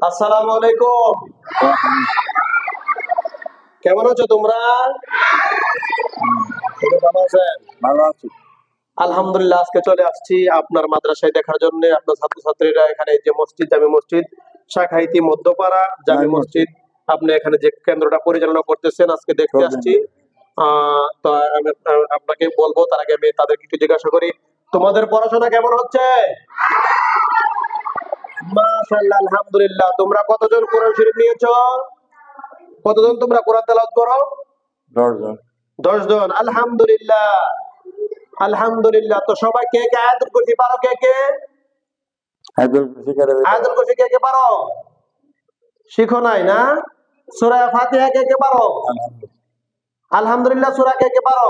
আসসালামু আলাইকুম। কেমন আছো তোমরা? ভালো আছেন? ভালো আছি। আলহামদুলিল্লাহ। আজকে চলে আসছি আপনার মাদ্রাসায় দেখার জন্য। আপনার ছাত্রছাত্রীরা এখানে যে মসজিদ, জামি মসজিদ, শাখাইতি মধ্যপাড়া জামি মসজিদ, আপনি এখানে যে কেন্দ্রটা পরিচালনা করতেছেন, আজকে দেখতে আসছি। তো আমি আপনাকে বলবো, তার আগে আমি তাদেরকে একটু জিজ্ঞাসা করি, তোমাদের পড়াশোনা কেমন হচ্ছে? মাশাআল্লাহ, আলহামদুলিল্লাহ। তোমরা কতজন কোরআন শরীফ নিয়েছো? কতজন তোমরা কোরআন তেলাওয়াত করো? 10 জন। 10 জন। আলহামদুলিল্লাহ, আলহামদুলিল্লাহ। তো সবাই কে কে আয়াতুল কুরসি পারো? কে কে আয়াতুল কুরসি কে কে পারো? শিখো নাই না? সূরা ফাতিহা কে কে পারো? আলহামদুলিল্লাহ। সূরা কে কে পারো?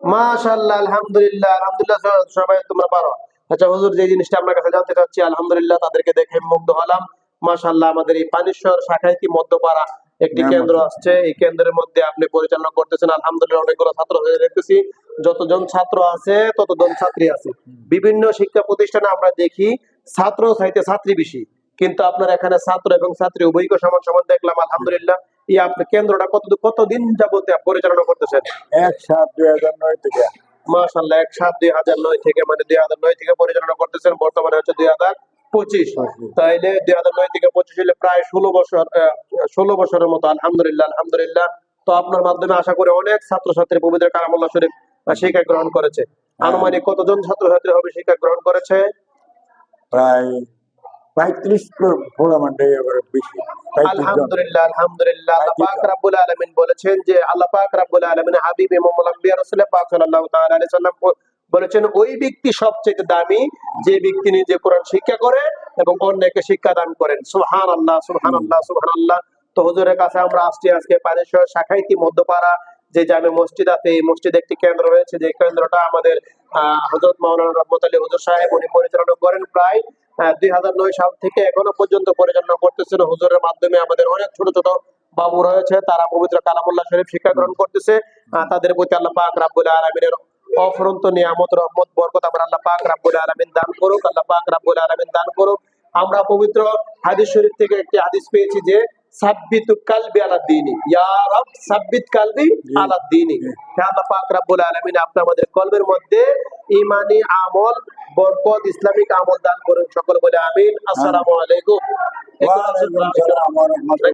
মাশাআল্লাহ, আলহামদুলিল্লাহ, আলহামদুলিল্লাহ। সবাই তোমরা পারো। আচ্ছা হুজুর, যে জিনিসটা আপনার কাছে জানতে চাচ্ছি, আলহামদুলিল্লাহ তাদেরকে দেখে মুগ্ধ হলাম। মাশাআল্লাহ, আমাদের এই পানিশ্বর শাখাইতি মধ্যপাড়া একটি কেন্দ্র আসছে। এই কেন্দ্রের মধ্যে আপনি পরিচালনা করতেছেন। আলহামদুলিল্লাহ, অনেকগুলো ছাত্র হয়ে দেখতেছি। যতজন ছাত্র আছে ততজন ছাত্রী আছে। বিভিন্ন শিক্ষা প্রতিষ্ঠানে আমরা দেখি ছাত্র চাইতে ছাত্রী বেশি, কিন্তু আপনার এখানে ছাত্র এবং ছাত্রী উভয়কে সমান সমান দেখলাম। আলহামদুলিল্লাহ। এই আপনার কেন্দ্রটা কতদিন যাবত পরিচালনা করতেছেন? 1/7/2009 থেকে। মাশাআল্লাহ, 1/7/2009 থেকে, মানে 2009 থেকে পরিচালনা করতেছেন। বর্তমানে হচ্ছে 2025। তাইলে 2009 থেকে 25 হলে প্রায় 16 বছরের মতো। আলহামদুলিল্লাহ, আলহামদুলিল্লাহ। তো আপনার মাধ্যমে আশা করি অনেক ছাত্রছাত্রী পবিত্র কালামুল্লাহ শরীফ শিক্ষা গ্রহণ করেছে। আনুমানিক কতজন ছাত্রছাত্রী হবে শিক্ষা গ্রহণ করেছে? প্রায় 35 বেশি। আলহামদুলিল্লাহ, আলহামদুলিল্লাহ। আল্লাহ পাক রব্বুল আলামিন বলেছেন যে, আল্লাহ পাক রব্বুল আলামিন হাবিব ইমামুল আম্বিয়া রাসূল পাক সাল্লাল্লাহু তাআলা আলাইহি সাল্লাম বলেছেন, ওই ব্যক্তি সবচেয়ে দামি যে ব্যক্তি নিজে কোরআন শিক্ষা করে এবং অন্যকে শিক্ষা দান করেন। সুবহানাল্লাহ, সুবহানাল্লাহ, সুবহানাল্লাহ। তো হুজুরের কাছে আমরা আসছি আজকে পানিশ্বর শাখাইতি মধ্যপাড়া যে জামে মসজিদ আছে, এই মসজিদে একটি কেন্দ্র রয়েছে। যে কেন্দ্রটা আমাদের হযরত মাওলানা রহমত আলী হুজুর সাহেব উনি পরিচালনা করেন। প্রায় 2009 সাল থেকে এখনো পর্যন্ত পরিচালনা করতেছেন। হুজুরের মাধ্যমে আমাদের অনেক ছোট ছোট বাবু রয়েছে, তারা পবিত্র কালামুল্লাহ শরীফ শিক্ষা গ্রহণ করতেছে। তাদের প্রতি আল্লাহ পাক রব্বুল আলামিনের অফুরন্ত নিয়ামত, রহমত, বরকত আমার আল্লাহ পাক রব্বুল আলামিন দান করুক। আল্লাহ পাক রব্বুল আলামিন দান করুক। আমরা পবিত্র হাদিস শরীফ থেকে একটি হাদিস পেয়েছি যে, সাব্বিতু কালবি আলা দ্বীনি, ইয়া রব সাব্বিত কালবি আলা দ্বীনি। হে আল্লাহ পাক রব্বুল আলামিন, আপনি আমাদের কলবের মধ্যে ঈমানি আমল, বরকত, ইসলামিক আমল দান করুন। সকল বলে আমিন। আসসালামু আলাইকুম। ওয়া আলাইকুম আসসালাম ওয়া রাহমাতুল্লাহ।